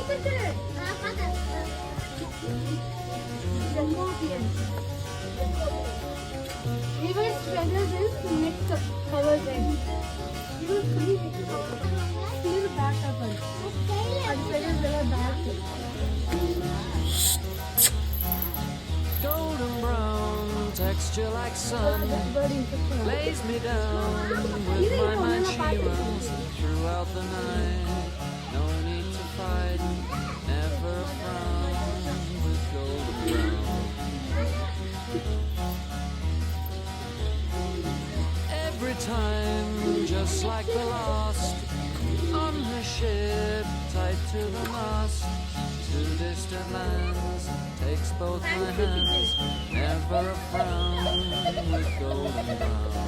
Even feathers is mixed colors in. Even fully mixed colors. Little dark purple. And feathers are dark. Golden brown texture like sun lays me down with my mind. She runs throughout the night. No need to fight, never a frown with golden brown. Every time, just like the last, on her ship tied to the mast, to distant lands, takes both my hands, never a frown with golden brown.